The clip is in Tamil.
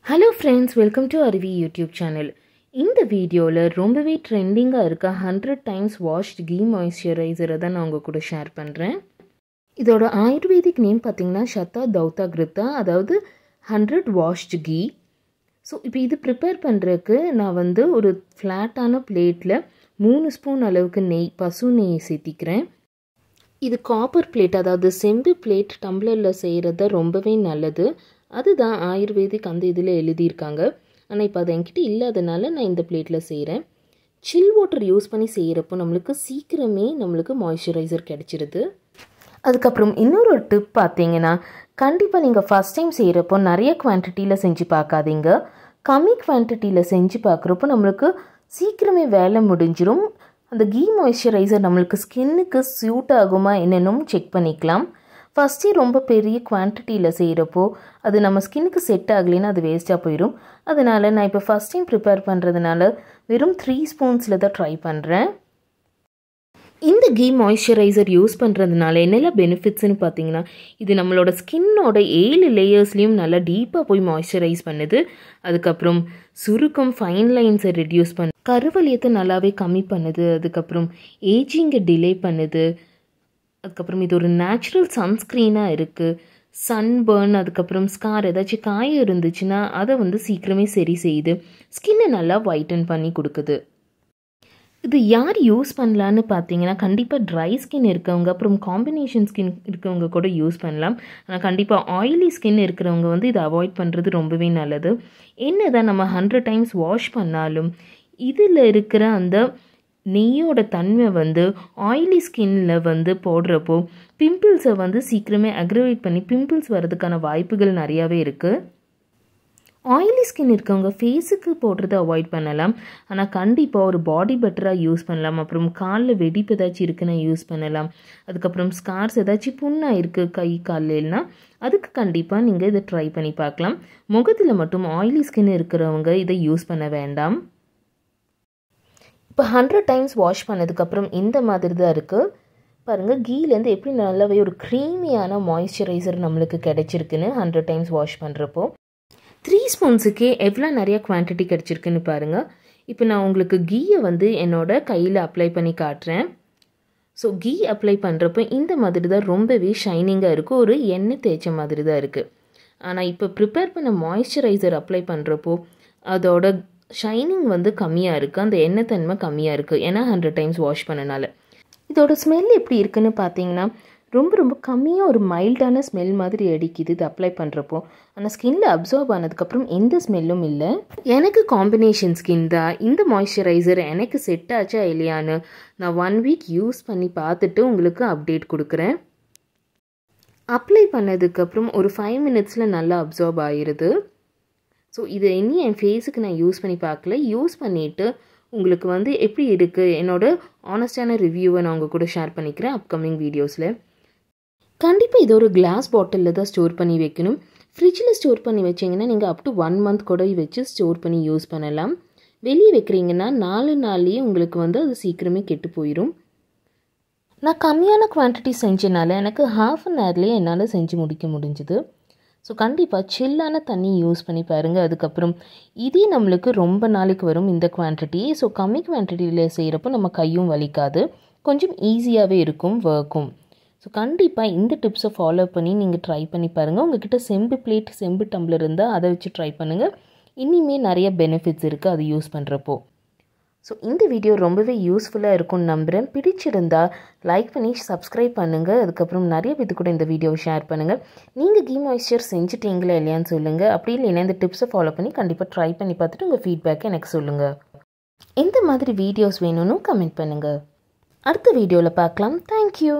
Hello friends, welcome to Arivi YouTube channel. இந்த வீடியோவில் ரொம்பவே ட்ரெண்டிங்காக இருக்க 100 times washed ghee moisturizer தான் நான் உங்கள் கூட ஷேர் பண்ணுறேன். இதோட ஆயுர்வேதிக் நேம் பார்த்தீங்கன்னா ஷதா தௌதா கிருத்தா, அதாவது 100 washed ghee. ஸோ இப்போ இது ப்ரிப்பேர் பண்ணுறதுக்கு நான் ஒரு ஃப்ளாட்டான பிளேட்டில் 3 ஸ்பூன் அளவுக்கு நெய், பசு நெய் சேர்த்திக்கிறேன். இது காப்பர் பிளேட், அதாவது செம்பு பிளேட் டம்ளரில் செய்கிறது ரொம்பவே நல்லது. அதுதான் ஆயுர்வேதிக் அந்த இதில் எழுதியிருக்காங்க. ஆனால் இப்போ அது என்கிட்ட இல்லாதனால நான் இந்த பிளேட்டில் செய்கிறேன். சில் வாட்டர் யூஸ் பண்ணி செய்கிறப்போ நம்மளுக்கு சீக்கிரமே மாய்ஸ்சரைசர் கிடச்சிருது. அதுக்கப்புறம் இன்னொரு டிப் பார்த்தீங்கன்னா, கண்டிப்பாக நீங்கள் ஃபஸ்ட் டைம் செய்கிறப்போ நிறைய குவான்டிட்டியில் செஞ்சு பார்க்காதீங்க. கம்மி குவான்டிட்டியில் செஞ்சு பார்க்குறப்போ நம்மளுக்கு சீக்கிரமே வேலை முடிஞ்சிடும். அந்த கீ மாய்ஸ்சரைசர் நம்மளுக்கு ஸ்கின்னுக்கு சூட் ஆகுமா என்னென்னும் செக் பண்ணிக்கலாம். ஃபஸ்ட்டே ரொம்ப பெரிய குவான்டிட்டியில் செய்கிறப்போ அது நம்ம ஸ்கின்னுக்கு செட் ஆகலைன்னா அது வேஸ்ட்டாக போயிடும். அதனால் நான் இப்போ ஃபஸ்ட் டைம் ப்ரிப்பேர் பண்ணுறதுனால வெறும் 3 ஸ்பூன்ஸில் தான் ட்ரை பண்ணுறேன். இந்த கீ மாய்ஸ்சரைசர் யூஸ் பண்ணுறதுனால என்னெல்லாம் பெனிஃபிட்ஸ்னு பார்த்தீங்கன்னா, இது நம்மளோட ஸ்கின்னோட 7 லேயர்ஸ்லேயும் நல்லா டீப்பாக போய் மாய்ஸ்சரைஸ் பண்ணுது. அதுக்கப்புறம் சுருக்கம், ஃபைன் லைன்ஸை ரெடியூஸ் பண்ணு, கருவலியத்தை நல்லாவே கம்மி பண்ணுது. அதுக்கப்புறம் ஏஜிங்கை டிலே பண்ணுது. அதுக்கப்புறம் இது ஒரு நேச்சுரல் சன்ஸ்க்ரீனாக இருக்குது. சன்பர்ன், அதுக்கப்புறம் ஸ்கார், ஏதாச்சும் காயம் இருந்துச்சுன்னா அதை சீக்கிரமே சரி செய்யுது. ஸ்கின்னை நல்லா ஒயிட்டன் பண்ணி கொடுக்குது. இது யார் யூஸ் பண்ணலான்னு பார்த்தீங்கன்னா, கண்டிப்பாக ட்ரை ஸ்கின் இருக்கவங்க, அப்புறம் காம்பினேஷன் ஸ்கின் இருக்கவங்க கூட யூஸ் பண்ணலாம். ஆனால் கண்டிப்பாக ஆயிலி ஸ்கின் இருக்கிறவங்க இதை அவாய்ட் பண்ணுறது ரொம்பவே நல்லது. என்ன தான் நம்ம 100 times வாஷ் பண்ணாலும் இதில் இருக்கிற அந்த நெய்யோட தன்மை ஆயிலி ஸ்கின்னில் போடுறப்போ பிம்பிள்ஸை சீக்கிரமே அக்ரவேட் பண்ணி பிம்பிள்ஸ் வர்றதுக்கான வாய்ப்புகள் நிறையாவே இருக்குது. ஆயிலி ஸ்கின் இருக்கவங்க ஃபேஸுக்கு போடுறத அவாய்ட் பண்ணலாம். ஆனால் கண்டிப்பாக ஒரு பாடி பட்டராக யூஸ் பண்ணலாம். அப்புறம் காலில் வெடிப்பு ஏதாச்சும் இருக்குன்னா யூஸ் பண்ணலாம். அதுக்கப்புறம் ஸ்கார்ஸ் ஏதாச்சும் புண்ணாக இருக்குது கை காலில்னா அதுக்கு கண்டிப்பாக நீங்கள் இதை ட்ரை பண்ணி பார்க்கலாம். முகத்தில் மட்டும் ஆயிலி ஸ்கின் இருக்கிறவங்க இதை யூஸ் பண்ண வேண்டாம். இப்போ 100 times வாஷ் பண்ணதுக்கப்புறம் இந்த மாதிரி தான் இருக்குது. பாருங்கள், கீலேருந்து எப்படி நல்லாவே ஒரு க்ரீமியான மாய்ஸ்சரைசர் நம்மளுக்கு கிடைச்சிருக்குன்னு 100 times வாஷ் பண்ணுறப்போ. 3 ஸ்பூன்ஸுக்கே எவ்வளோ நிறைய குவான்டிட்டி கிடச்சிருக்குன்னு பாருங்கள். இப்போ நான் உங்களுக்கு கீயை என்னோட கையில் அப்ளை பண்ணி காட்டுறேன். ஸோ கீ அப்ளை பண்ணுறப்போ இந்த மாதிரி தான் ரொம்பவே ஷைனிங்காக இருக்குது. ஒரு எண்ணெய் தேய்ச்ச மாதிரி தான் இருக்குது. ஆனால் இப்போ ப்ரிப்பேர் பண்ண மாய்ஸ்சரைசர் அப்ளை பண்ணுறப்போ அதோட ஷைனிங் கம்மியாக இருக்குது. அந்த எண்ணெய் தன்மை கம்மியாக இருக்குது. ஏன்னா 100 times வாஷ் பண்ணனால. இதோட ஸ்மெல் எப்படி இருக்குன்னு பார்த்தீங்கன்னா, ரொம்ப கம்மியாக ஒரு மைல்டான ஸ்மெல் மாதிரி அடிக்குது இது அப்ளை பண்ணுறப்போ. ஆனால் ஸ்கின்னில் அப்சார்ப் ஆனதுக்கப்புறம் எந்த ஸ்மெல்லும் இல்லை. எனக்கு காம்பினேஷன் ஸ்கின் தான். இந்த மாய்ஸ்சரைசர் எனக்கு செட் ஆச்சா இல்லையான்னு நான் 1 week யூஸ் பண்ணி பார்த்துட்டு உங்களுக்கு அப்டேட் கொடுக்குறேன். அப்ளை பண்ணதுக்கப்புறம் ஒரு 5 minutesல நல்லா அப்சார்ப் ஆகிடுது. ஸோ இதை இனி என் ஃபேஸுக்கு நான் யூஸ் பண்ணி பார்க்கல. யூஸ் பண்ணிவிட்டு உங்களுக்கு எப்படி இருக்குது என்னோடய ஆனஸ்டான ரிவ்யூவை நான் உங்கள் கூட ஷேர் பண்ணிக்கிறேன் அப்கமிங் வீடியோஸில். கண்டிப்பாக இது ஒரு கிளாஸ் பாட்டிலில் தான் ஸ்டோர் பண்ணி வைக்கணும். ஃப்ரிட்ஜில் ஸ்டோர் பண்ணி வச்சிங்கன்னா நீங்கள் அப் டு 1 month கூட வச்சு ஸ்டோர் பண்ணி யூஸ் பண்ணலாம். வெளியே வைக்கிறீங்கன்னா 4 நாள்லேயே உங்களுக்கு அது சீக்கிரமே கெட்டு போயிடும். நான் கம்மியான குவான்டிட்டி செஞ்சனால எனக்கு 1/2 an hourலேயே என்னால் செஞ்சு முடிக்க முடிஞ்சுது. ஸோ கண்டிப்பாக சில்லான தண்ணி யூஸ் பண்ணி பாருங்கள். அதுக்கப்புறம் இதே நம்மளுக்கு ரொம்ப நாளைக்கு வரும் இந்த குவான்டிட்டி. ஸோ கம்மி குவான்டிட்டியில் செய்கிறப்போ நம்ம கையும் வலிக்காது, கொஞ்சம் ஈஸியாகவே இருக்கும் ஒர்க்கும். ஸோ கண்டிப்பாக இந்த டிப்ஸை ஃபாலோ பண்ணி நீங்கள் ட்ரை பண்ணி பாருங்கள். உங்கள்கிட்ட செம்பு பிளேட், செம்பு டம்ளர் இருந்தால் அதை வச்சு ட்ரை பண்ணுங்கள். இனிமேல் நிறைய பெனிஃபிட்ஸ் இருக்குது அது யூஸ் பண்ணுறப்போ. ஸோ இந்த வீடியோ ரொம்பவே யூஸ்ஃபுல்லாக இருக்கும்னு நம்புகிறேன். பிடிச்சிருந்தா லைக் பண்ணி சப்ஸ்கிரைப் பண்ணுங்கள். அதுக்கப்புறம் நிறைய பேத்து கூட இந்த வீடியோவை ஷேர் பண்ணுங்கள். நீங்கள் கீ மாய்ஸ்சர் செஞ்சுட்டீங்களா இல்லையான்னு சொல்லுங்கள். அப்படி இல்லைன்னா இந்த டிப்ஸை ஃபாலோ பண்ணி கண்டிப்பாக ட்ரை பண்ணி பார்த்துட்டு உங்கள் ஃபீட்பேக்கை எனக்கு சொல்லுங்கள். எந்த மாதிரி வீடியோஸ் வேணும்னு கமெண்ட் பண்ணுங்கள். அடுத்த வீடியோவில் பார்க்கலாம். தேங்க்யூ.